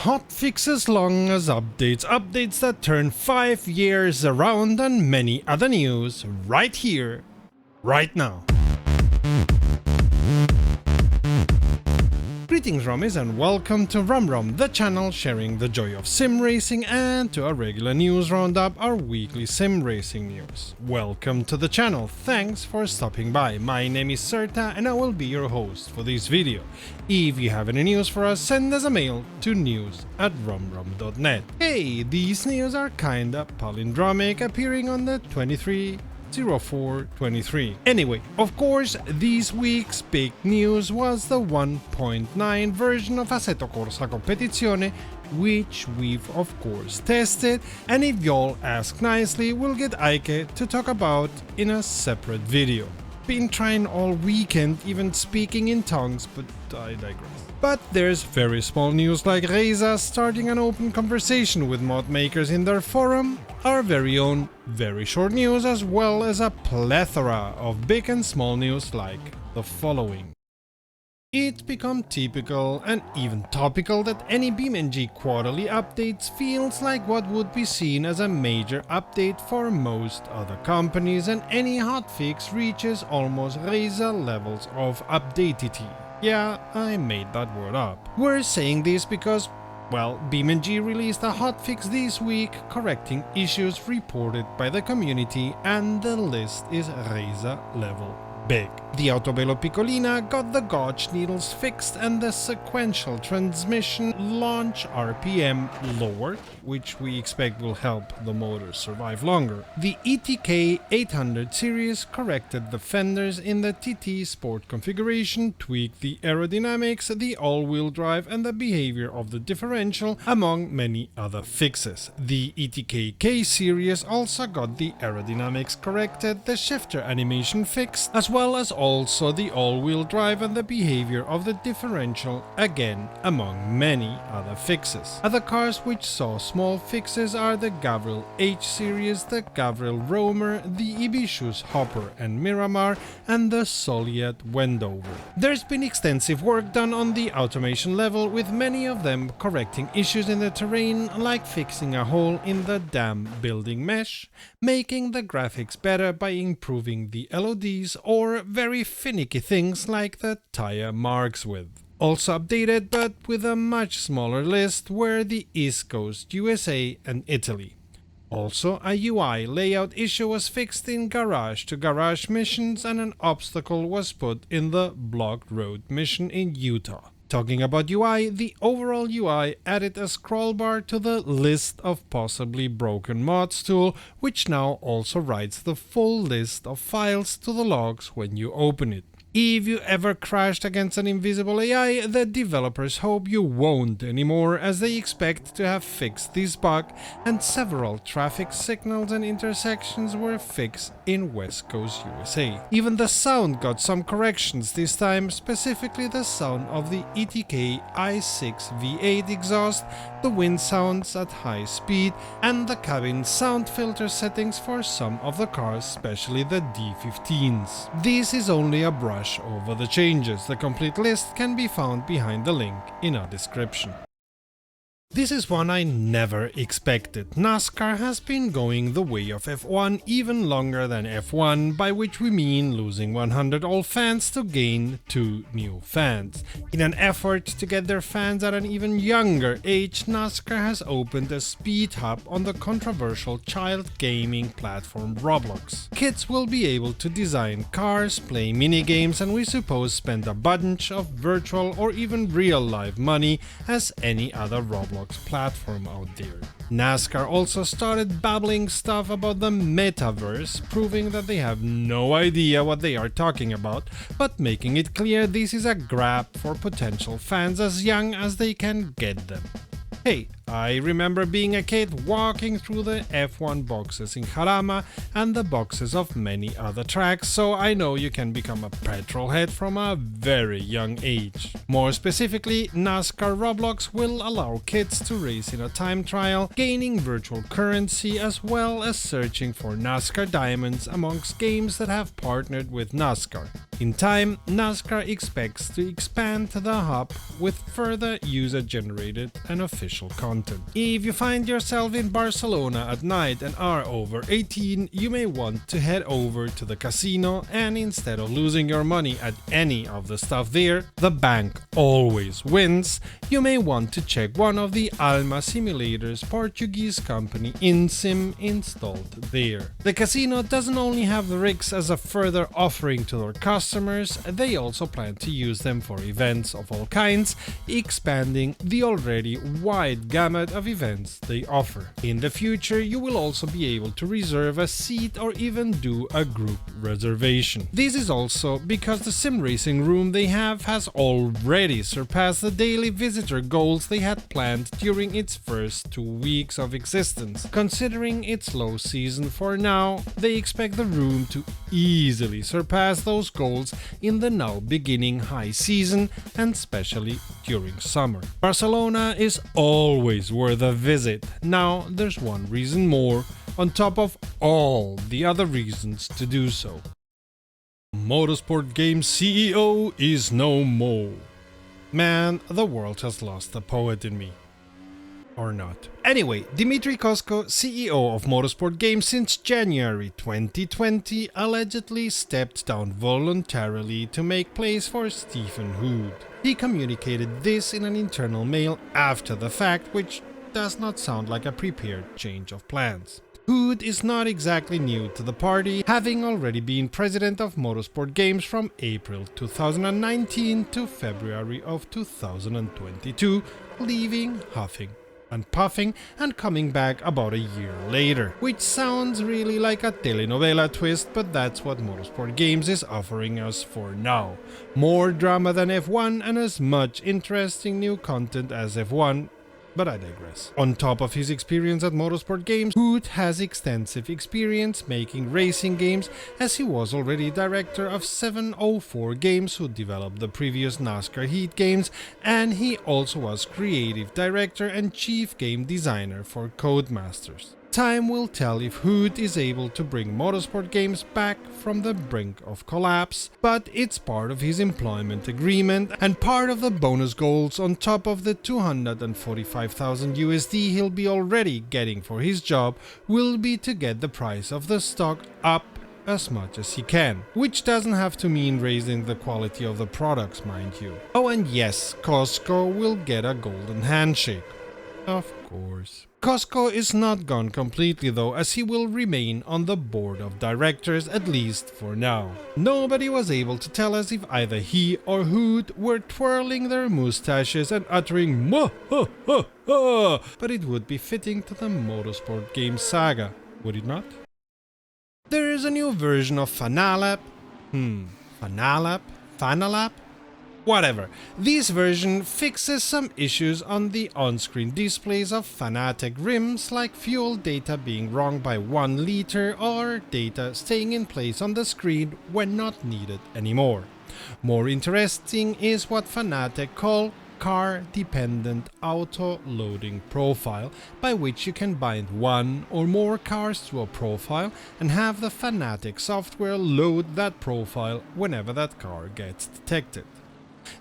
Hotfixes long as updates, updates that turn 5 years around, and many other news right here, right now. Greetings Rummies and welcome to Rum, the channel sharing the joy of sim racing, and to our regular news roundup, our weekly sim racing news. Welcome to the channel, thanks for stopping by. My name is Serta and I will be your host for this video. If you have any news for us, send us a mail to news@rumrum.net. Hey, these news are kinda palindromic, appearing on the 23/04/23. Anyway, of course, this week's big news was the 1.9 version of Assetto Corsa Competizione, which we've of course tested, and if y'all ask nicely, we'll get Ike to talk about in a separate video. Been trying all weekend, even speaking in tongues, but I digress. But there's very small news like Realism starting an open conversation with mod makers in their forum, our very own very short news, as well as a plethora of big and small news like the following. It's become typical and even topical that any Beam.NG quarterly updates feels like what would be seen as a major update for most other companies, and any hotfix reaches almost Realism levels of updatity. Yeah, I made that word up. We're saying this because, well, Beam.NG released a hotfix this week correcting issues reported by the community, and the list is Realism level big. The Autobello Piccolina got the gauge needles fixed and the sequential transmission launch RPM lowered, which we expect will help the motor survive longer. The ETK 800 series corrected the fenders in the TT Sport configuration, tweaked the aerodynamics, the all-wheel drive and the behavior of the differential, among many other fixes. The ETK K series also got the aerodynamics corrected, the shifter animation fixed, as well as also the all-wheel drive and the behavior of the differential, again among many other fixes. Other cars which saw small fixes are the Gavril H series, the Gavril Roamer, the Ibishus Hopper and Miramar, and the Soliat Wendover. There's been extensive work done on the automation level, with many of them correcting issues in the terrain, like fixing a hole in the dam building mesh, making the graphics better by improving the LODs, or very finicky things like the tire marks width. Also updated, but with a much smaller list, were the East Coast, USA and Italy. Also, a UI layout issue was fixed in garage to garage missions, and an obstacle was put in the blocked road mission in Utah. Talking about UI, the overall UI added a scroll bar to the list of possibly broken mods tool, which now also writes the full list of files to the logs when you open it. If you ever crashed against an invisible AI, the developers hope you won't anymore, as they expect to have fixed this bug, and several traffic signals and intersections were fixed in West Coast USA. Even the sound got some corrections this time, specifically the sound of the ETK i6 V8 exhaust, the wind sounds at high speed, and the cabin sound filter settings for some of the cars, especially the D15s. This is only a brush over the changes. The complete list can be found behind the link in our description. This is one I never expected. NASCAR has been going the way of F1 even longer than F1, by which we mean losing 100 old fans to gain 2 new fans. In an effort to get their fans at an even younger age, NASCAR has opened a speed hub on the controversial child gaming platform Roblox. Kids will be able to design cars, play minigames, and we suppose spend a bunch of virtual or even real life money as any other Roblox platform out there. NASCAR also started babbling stuff about the metaverse, proving that they have no idea what they are talking about, but making it clear this is a grab for potential fans as young as they can get them. Hey, I remember being a kid walking through the F1 boxes in Jarama and the boxes of many other tracks, so I know you can become a petrolhead from a very young age. More specifically, NASCAR Roblox will allow kids to race in a time trial, gaining virtual currency as well as searching for NASCAR diamonds amongst games that have partnered with NASCAR. In time, NASCAR expects to expand the hub with further user-generated and official content. If you find yourself in Barcelona at night and are over 18, you may want to head over to the casino, and instead of losing your money at any of the stuff there, the bank always wins, you may want to check one of the Alma Simulator's Portuguese company InSim installed there. The casino doesn't only have the rigs as a further offering to their customers, they also plan to use them for events of all kinds, expanding the already wide gamut of events they offer. In the future, you will also be able to reserve a seat or even do a group reservation. This is also because the sim racing room they have has already surpassed the daily visitor goals they had planned during its first 2 weeks of existence. Considering its low season for now, they expect the room to easily surpass those goals in the now beginning high season, and especially during summer. Barcelona is always worth a visit. Now there's one reason more, on top of all the other reasons to do so. Motorsport Games CEO is no more. Man, the world has lost the poet in me. Or not. Anyway, Dmitry Kosko, CEO of Motorsport Games since January 2020, allegedly stepped down voluntarily to make place for Stephen Hood. He communicated this in an internal mail after the fact, which does not sound like a prepared change of plans. Hood is not exactly new to the party, having already been president of Motorsport Games from April 2019 to February of 2022, leaving huffing and puffing and coming back about a year later, which sounds really like a telenovela twist, but that's what Motorsport Games is offering us for now. More drama than F1 and as much interesting new content as F1, but I digress. On top of his experience at Motorsport Games, Hood has extensive experience making racing games, as he was already director of 704 Games, who developed the previous NASCAR Heat games, and he also was creative director and chief game designer for Codemasters. Time will tell if Hood is able to bring Motorsport Games back from the brink of collapse, but it's part of his employment agreement, and part of the bonus goals on top of the 245,000 USD he'll be already getting for his job will be to get the price of the stock up as much as he can, which doesn't have to mean raising the quality of the products, mind you. Oh, and yes, Costco will get a golden handshake. Of course. Costco is not gone completely though, as he will remain on the board of directors, at least for now. Nobody was able to tell us if either he or Hood were twirling their mustaches and uttering "Mwah, ha, ha, ha," but it would be fitting to the Motorsport Games saga, would it not? There is a new version of Fanalab. Fanalab? Whatever. This version fixes some issues on the on-screen displays of Fanatec rims, like fuel data being wrong by 1 liter or data staying in place on the screen when not needed anymore. More interesting is what Fanatec call car-dependent auto-loading profile, by which you can bind one or more cars to a profile and have the Fanatec software load that profile whenever that car gets detected.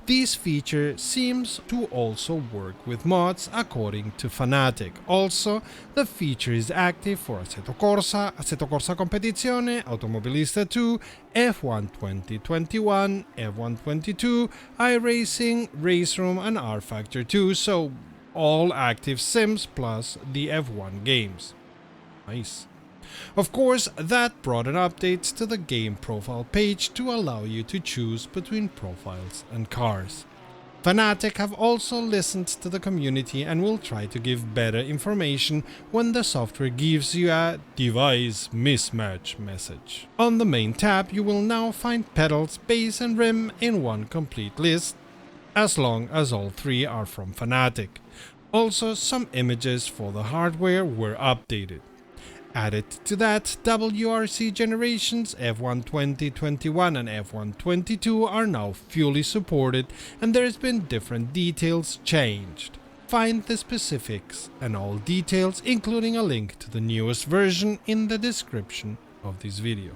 This feature seems to also work with mods, according to Fanatec. Also, the feature is active for Assetto Corsa Competizione, Automobilista 2, F1 2021, F1 22, iRacing, Race Room and R-Factor 2, so all active sims plus the F1 games. Nice. Of course, that brought an update to the game profile page to allow you to choose between profiles and cars. Fanatec have also listened to the community and will try to give better information when the software gives you a device mismatch message. On the main tab, you will now find pedals, base and rim in one complete list, as long as all three are from Fanatec. Also, some images for the hardware were updated. Added to that, WRC generations F1 2021 and F1 22 are now fully supported, and there's been different details changed. Find the specifics and all details, including a link to the newest version, in the description of this video.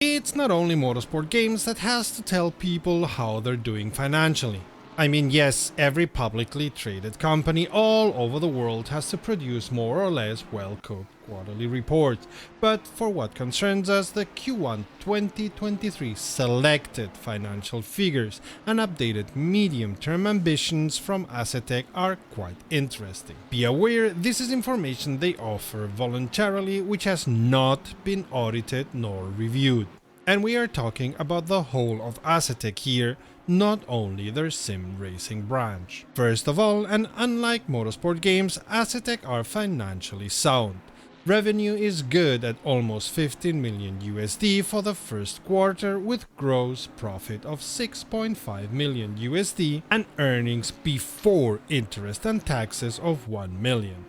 It's not only Motorsport Games that has to tell people how they're doing financially. I mean, yes, every publicly traded company all over the world has to produce more or less well-cooked quarterly reports, but for what concerns us, the Q1 2023 selected financial figures and updated medium-term ambitions from Asetek are quite interesting. Be aware, this is information they offer voluntarily, which has not been audited nor reviewed. And we are talking about the whole of Asetek here, not only their sim racing branch. First of all, and unlike Motorsport Games, Asetek are financially sound. Revenue is good at almost 15 million USD for the first quarter, with gross profit of 6.5 million USD and earnings before interest and taxes of 1 million.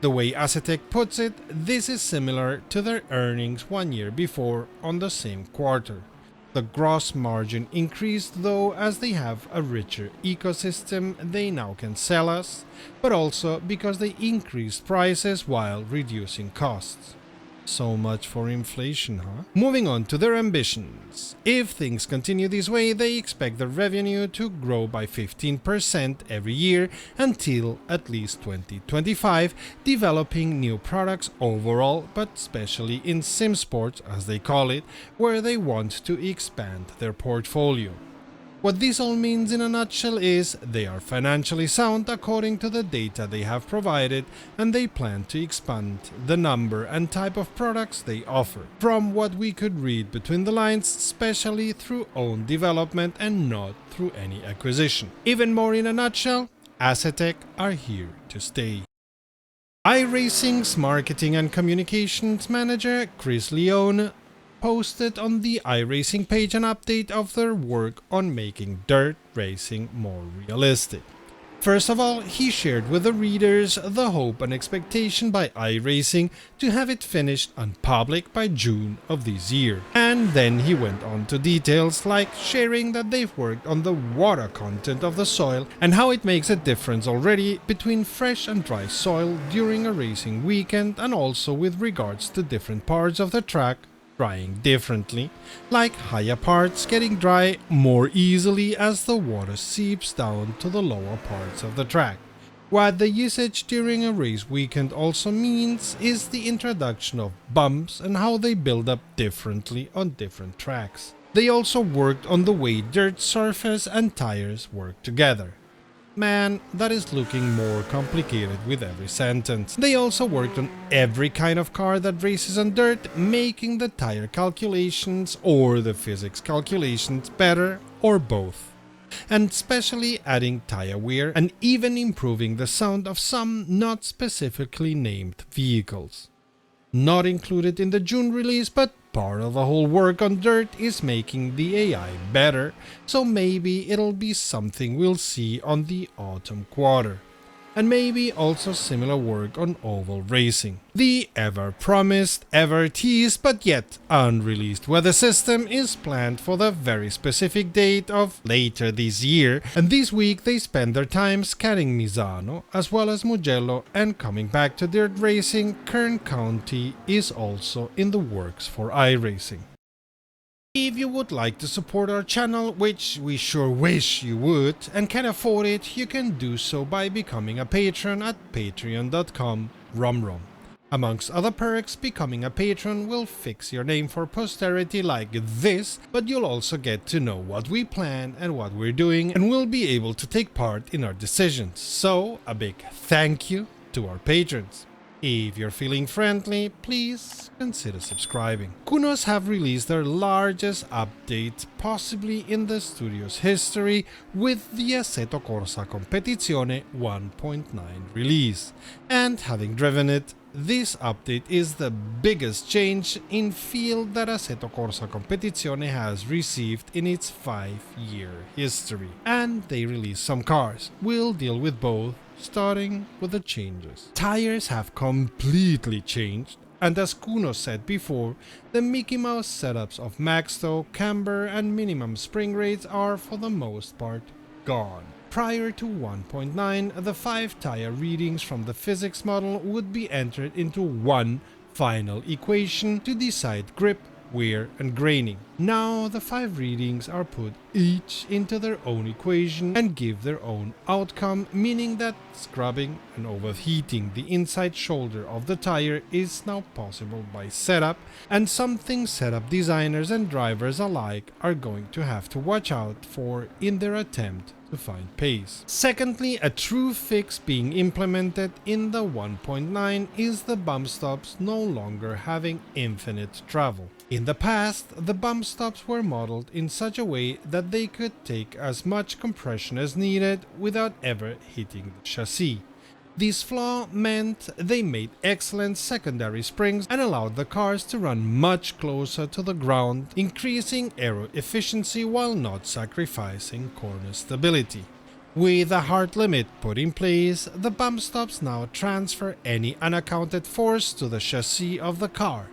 The way Asetek puts it, this is similar to their earnings 1 year before on the same quarter. The gross margin increased though, as they have a richer ecosystem they now can sell us, but also because they increased prices while reducing costs. So much for inflation, huh? Moving on to their ambitions. If things continue this way, they expect their revenue to grow by 15% every year until at least 2025, developing new products overall, but especially in sim sports, as they call it, where they want to expand their portfolio. What this all means in a nutshell is they are financially sound according to the data they have provided, and they plan to expand the number and type of products they offer, from what we could read between the lines, especially through own development and not through any acquisition. Even more in a nutshell, Asetek are here to stay. iRacing's marketing and communications manager, Chris Leone, posted on the iRacing page an update of their work on making dirt racing more realistic. First of all, he shared with the readers the hope and expectation by iRacing to have it finished on public by June of this year. And then he went on to details like sharing that they've worked on the water content of the soil and how it makes a difference already between fresh and dry soil during a racing weekend, and also with regards to different parts of the track drying differently, like higher parts getting dry more easily as the water seeps down to the lower parts of the track. What the usage during a race weekend also means is the introduction of bumps and how they build up differently on different tracks. They also worked on the way dirt surface and tires work together. Man, that is looking more complicated with every sentence. They also worked on every kind of car that races on dirt, making the tire calculations or the physics calculations better, or both. And especially adding tire wear and even improving the sound of some not specifically named vehicles. Not included in the June release, but part of the whole work on dirt is making the AI better, so maybe it'll be something we'll see on the autumn quarter. And maybe also similar work on oval racing. The ever-promised, ever-teased, but yet unreleased weather system is planned for the very specific date of later this year, and this week they spend their time scanning Misano as well as Mugello, and coming back to dirt racing, Kern County is also in the works for iRacing. If you would like to support our channel, which we sure wish you would, and can afford it, you can do so by becoming a patron at patreon.com/rumrum. Amongst other perks, becoming a patron will fix your name for posterity like this, but you'll also get to know what we plan and what we're doing, and will be able to take part in our decisions. So, a big thank you to our patrons. If you're feeling friendly, please consider subscribing. Kunos have released their largest update possibly in the studio's history with the Assetto Corsa Competizione 1.9 release, and having driven it, this update is the biggest change in field that Assetto Corsa Competizione has received in its 5-year history. And they released some cars. We'll deal with both, starting with the changes. Tires have completely changed, and as Kuno said before, the Mickey Mouse setups of max toe, camber and minimum spring rates are for the most part gone. Prior to 1.9, the 5 tire readings from the physics model would be entered into one final equation to decide grip, wear and graining. Now the 5 readings are put each into their own equation and give their own outcome, meaning that scrubbing and overheating the inside shoulder of the tire is now possible by setup, and something setup designers and drivers alike are going to have to watch out for in their attempt to find pace. Secondly, a true fix being implemented in the 1.9 is the bump stops no longer having infinite travel. In the past, the bump stops were modeled in such a way that they could take as much compression as needed without ever hitting the chassis. This flaw meant they made excellent secondary springs and allowed the cars to run much closer to the ground, increasing aero efficiency while not sacrificing corner stability. With a hard limit put in place, the bump stops now transfer any unaccounted force to the chassis of the car.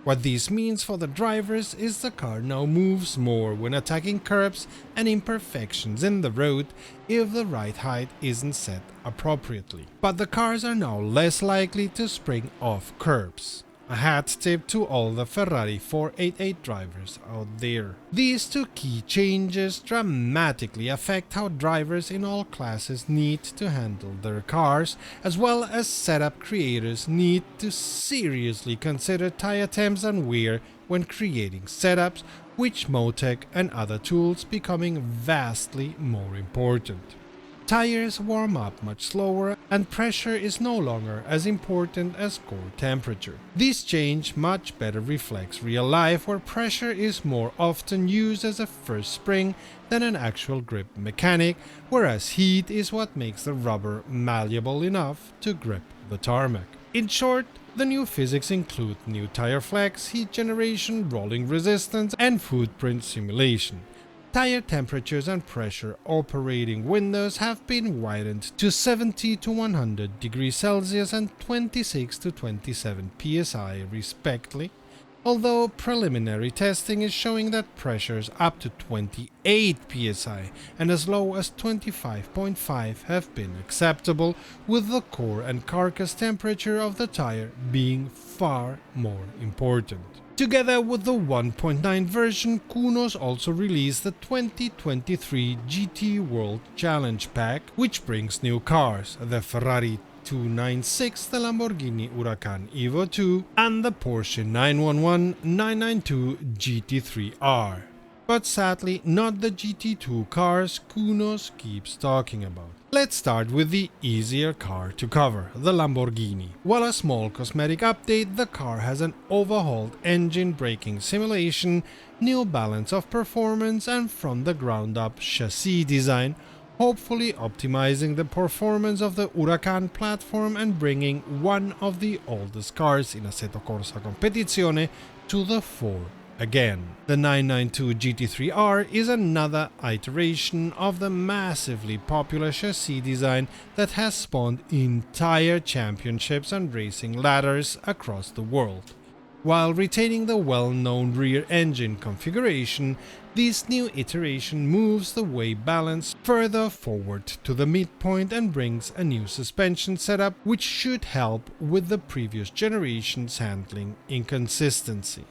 What this means for the drivers is the car now moves more when attacking curbs and imperfections in the road if the right height isn't set appropriately. But the cars are now less likely to spring off curbs. A hat tip to all the Ferrari 488 drivers out there. These two key changes dramatically affect how drivers in all classes need to handle their cars, as well as setup creators need to seriously consider tire temps and wear when creating setups, which Motec and other tools becoming vastly more important. Tires warm up much slower and pressure is no longer as important as core temperature. This change much better reflects real life, where pressure is more often used as a first spring than an actual grip mechanic, whereas heat is what makes the rubber malleable enough to grip the tarmac. In short, the new physics include new tire flex, heat generation, rolling resistance and footprint simulation. Tire temperatures and pressure operating windows have been widened to 70 to 100 degrees Celsius and 26 to 27 psi respectively, although preliminary testing is showing that pressures up to 28 psi and as low as 25.5 have been acceptable, with the core and carcass temperature of the tire being far more important. Together with the 1.9 version, Kunos also released the 2023 GT World Challenge Pack, which brings new cars, the Ferrari 296, the Lamborghini Huracan Evo 2 and the Porsche 911 992 GT3R. But sadly not the GT2 cars Kunos keeps talking about. Let's start with the easier car to cover, the Lamborghini. While a small cosmetic update, the car has an overhauled engine braking simulation, new balance of performance and from the ground up chassis design, hopefully optimizing the performance of the Huracan platform and bringing one of the oldest cars in Assetto Corsa Competizione to the fore again. The 992 GT3R is another iteration of the massively popular chassis design that has spawned entire championships and racing ladders across the world. While retaining the well-known rear engine configuration, this new iteration moves the weight balance further forward to the midpoint and brings a new suspension setup which should help with the previous generation's handling inconsistency.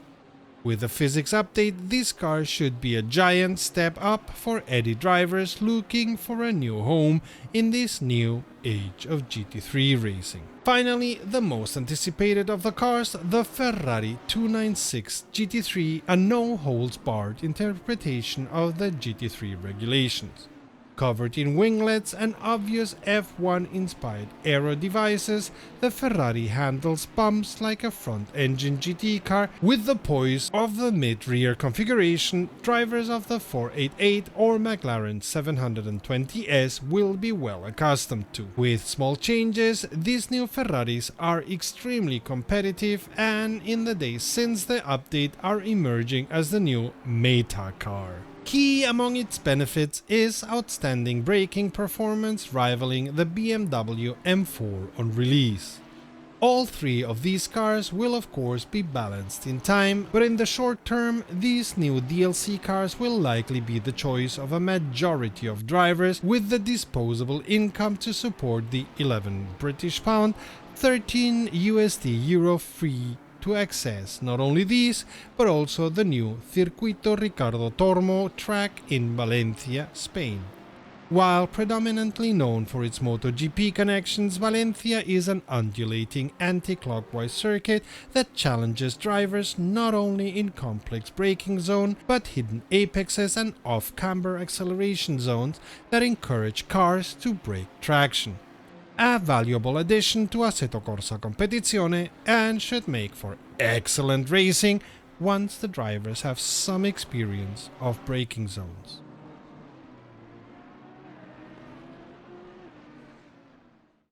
With the physics update, this car should be a giant step up for Eddie drivers looking for a new home in this new age of GT3 racing. Finally, the most anticipated of the cars, the Ferrari 296 GT3, a no-holds-barred interpretation of the GT3 regulations. Covered in winglets and obvious F1-inspired aero devices, the Ferrari handles bumps like a front-engine GT car with the poise of the mid-rear configuration drivers of the 488 or McLaren 720S will be well accustomed to. With small changes, these new Ferraris are extremely competitive and in the days since the update are emerging as the new meta car. Key among its benefits is outstanding braking performance rivaling the BMW M4 on release. All three of these cars will of course be balanced in time, but in the short term these new DLC cars will likely be the choice of a majority of drivers with the disposable income to support the 11 British pound, 13 USD euro free to access not only these, but also the new Circuito Ricardo Tormo track in Valencia, Spain. While predominantly known for its MotoGP connections, Valencia is an undulating anti-clockwise circuit that challenges drivers not only in complex braking zone, but hidden apexes and off-camber acceleration zones that encourage cars to break traction. A valuable addition to Assetto Corsa Competizione and should make for excellent racing once the drivers have some experience of braking zones.